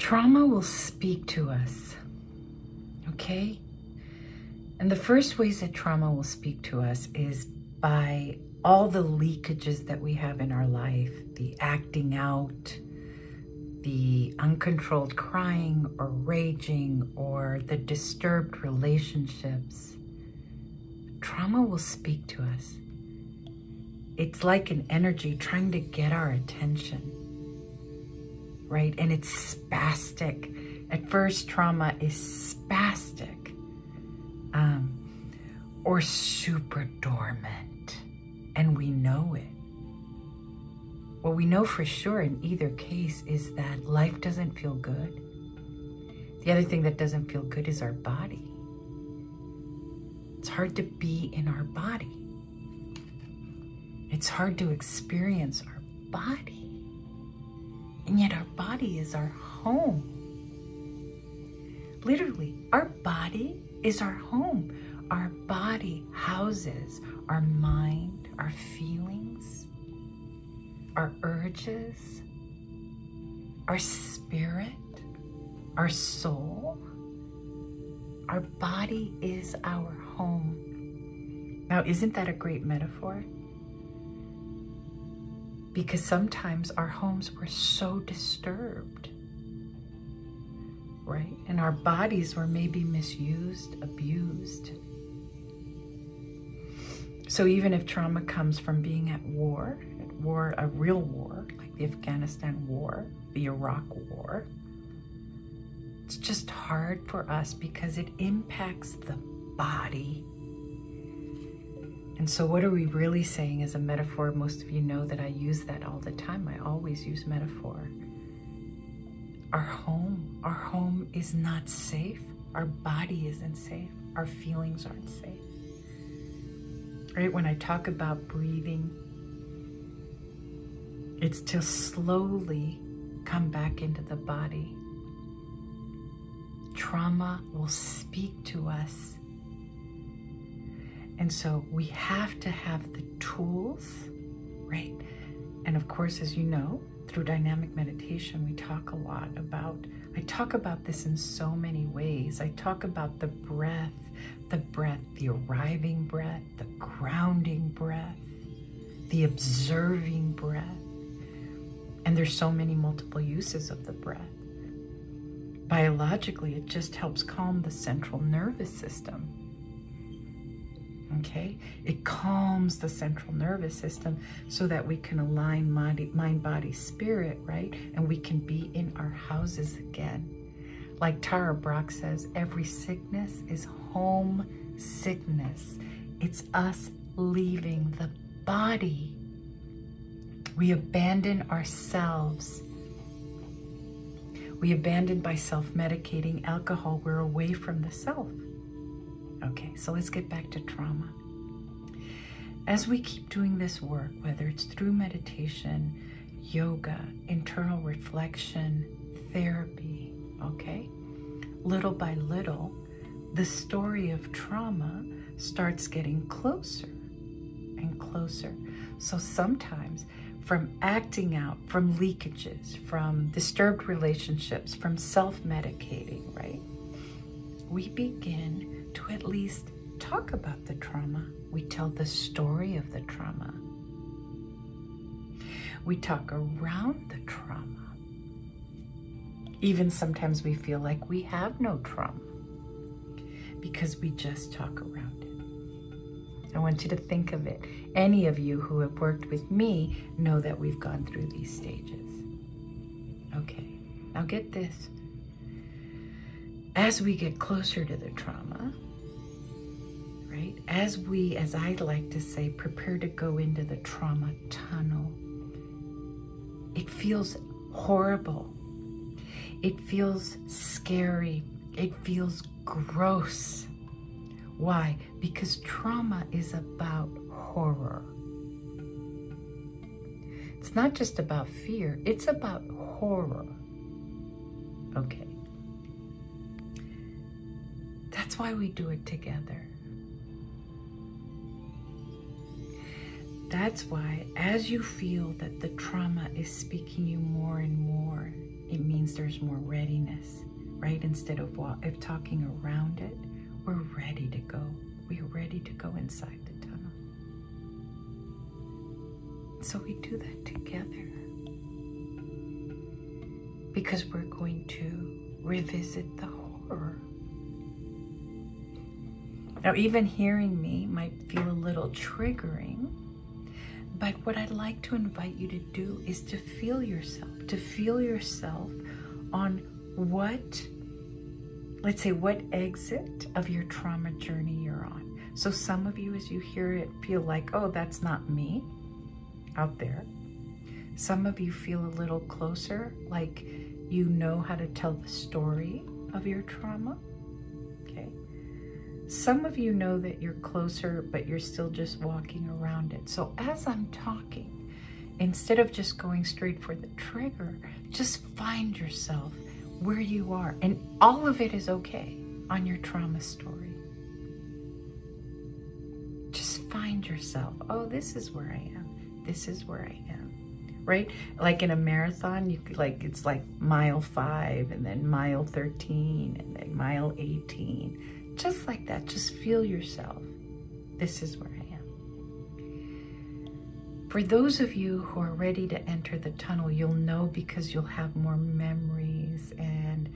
Trauma will speak to us, okay? And the first ways that trauma will speak to us is by all the leakages that we have in our life, the acting out, the uncontrolled crying or raging, or the disturbed relationships. Trauma will speak to us. It's like an energy trying to get our attention, right? And it's spastic. At first, trauma is spastic or super dormant, and we know it. What we know for sure in either case is that life doesn't feel good. The other thing that doesn't feel good is our body. It's hard to be in our body. It's hard to experience our body. And yet our body is our home. Literally, our body is our home. Our body houses our mind, our feelings, our urges, our spirit, our soul. Our body is our home. Now, isn't that a great metaphor? Because sometimes our homes were so disturbed, right? And our bodies were maybe misused, abused. So even if trauma comes from being at war, a real war, like the Afghanistan war, the Iraq war, it's just hard for us because it impacts the body. And so what are we really saying as a metaphor? Most of you know that I use that all the time. I always use metaphor. Our home is not safe. Our body isn't safe. Our feelings aren't safe. Right? When I talk about breathing, it's to slowly come back into the body. Trauma will speak to us. And so we have to have the tools, right? And of course, as you know, through dynamic meditation, I talk about this in so many ways. I talk about the breath, the arriving breath, the grounding breath, the observing breath. And there's so many multiple uses of the breath. Biologically, it just helps calm the central nervous system. Okay? It calms the central nervous system so that we can align mind, body, spirit, right? And we can be in our houses again. Like Tara Brach says, every sickness is home sickness. It's us leaving the body. We abandon ourselves. We abandon by self-medicating alcohol. We're away from the self. Okay, so let's get back to trauma. As we keep doing this work, whether it's through meditation, yoga, internal reflection, therapy, okay, little by little, the story of trauma starts getting closer and closer. So sometimes from acting out, from leakages, from disturbed relationships, from self-medicating, right? We begin to at least talk about the trauma. We tell the story of the trauma. We talk around the trauma. Even sometimes we feel like we have no trauma because we just talk around it. I want you to think of it. Any of you who have worked with me know that we've gone through these stages. Okay, now get this. As we get closer to the trauma, right? As we, as I like to say, prepare to go into the trauma tunnel, it feels horrible. It feels scary. It feels gross. Why? Because trauma is about horror. It's not just about fear, it's about horror. Okay. That's why we do it together. that's why, as you feel that the trauma is speaking you more and more, it means there's more readiness, right? Instead of talking around it, we're ready to go. We're ready to go inside the tunnel. So we do that together because we're going to revisit the horror. Now, even hearing me might feel a little triggering, but what I'd like to invite you to do is to feel yourself on what, let's say, what exit of your trauma journey you're on. So some of you, as you hear it, feel like, oh, that's not me out there. Some of you feel a little closer, like you know how to tell the story of your trauma. Okay. Some of you know that you're closer, but you're still just walking around it. So as I'm talking, instead of just going straight for the trigger, just find yourself where you are. And all of it is okay on your trauma story. Just find yourself. Oh, this is where I am. This is where I am. Right? Like in a marathon, you could, like, it's like mile 5 and then mile 13 and then mile 18. Just like that. Just feel yourself. This is where I am. For those of you who are ready to enter the tunnel, you'll know because you'll have more memories and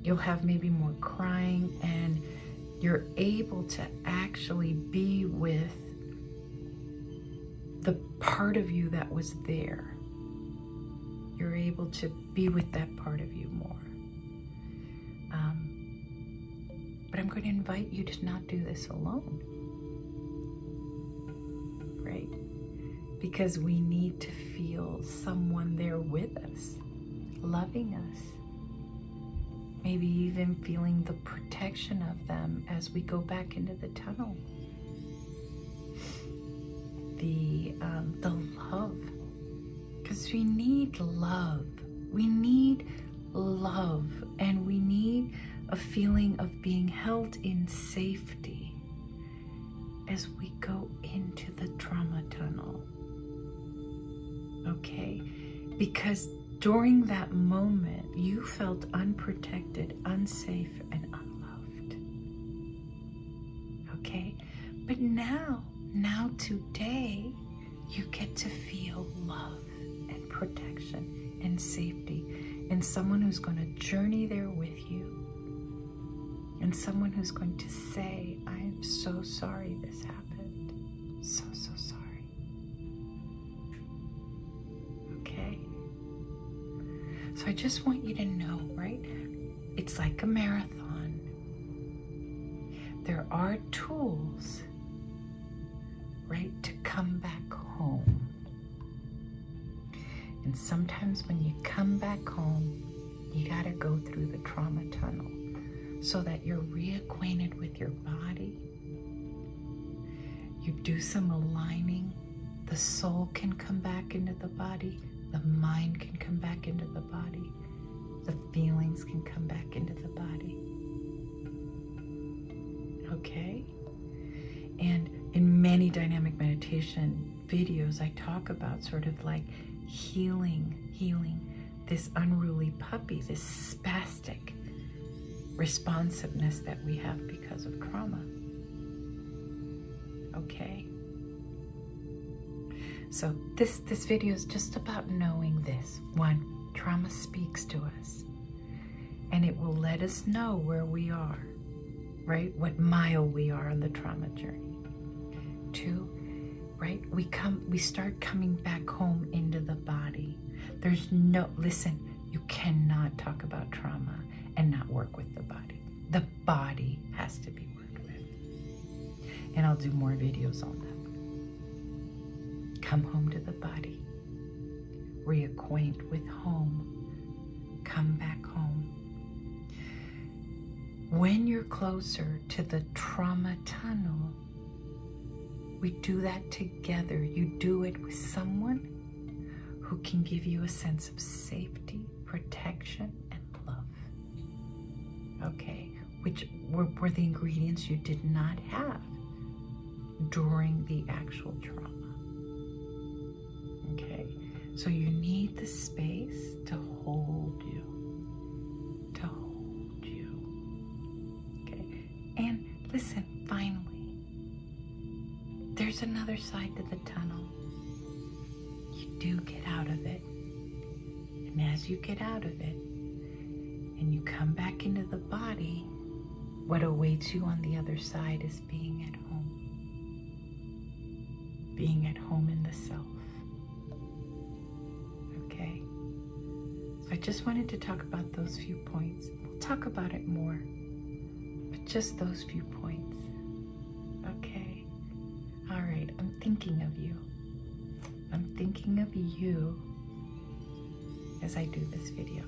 you'll have maybe more crying, and you're able to actually be with the part of you that was there. You're able to be with that part of you more. But I'm going to invite you to not do this alone, right? Because we need to feel someone there with us, loving us. Maybe even feeling the protection of them as we go back into the tunnel. The love, because we need love. We need love, and we need a feeling of being held in safety as we go into the trauma tunnel. Okay? Because during that moment, you felt unprotected, unsafe, and unloved. Okay? But now today, you get to feel love and protection and safety, and someone who's going to journey there with you, and someone who's going to say, I'm so sorry this happened. So sorry. Okay? So I just want you to know, right? It's like a marathon. There are tools, right, to come back home. And sometimes when you come back home, you got to go through the trauma tunnel so that you're reacquainted with your body. You do some aligning. The soul can come back into the body. The mind can come back into the body. The feelings can come back into the body. Okay? And in many dynamic meditation videos, I talk about sort of like healing this unruly puppy, this spastic responsiveness that we have because of trauma. Okay? So this video is just about knowing this. 1, trauma speaks to us, and it will let us know where we are, right? What mile we are on the trauma journey. 2, right? We start coming back home into the body. Listen, you cannot talk about trauma and not work with the body. The body has to be worked with. And I'll do more videos on that. Come home to the body. Reacquaint with home. Come back home. When you're closer to the trauma tunnel, we do that together. You do it with someone who can give you a sense of safety, protection, and love. Okay? Which were the ingredients you did not have during the actual trauma. So you need the space to hold you. To hold you. Okay? And listen, finally, there's another side to the tunnel. You do get out of it. And as you get out of it, and you come back into the body, what awaits you on the other side is being at home. Being at home in the self. Okay? So I just wanted to talk about those few points. We'll talk about it more, but just those few points. Okay? All right, I'm thinking of you. I'm thinking of you as I do this video.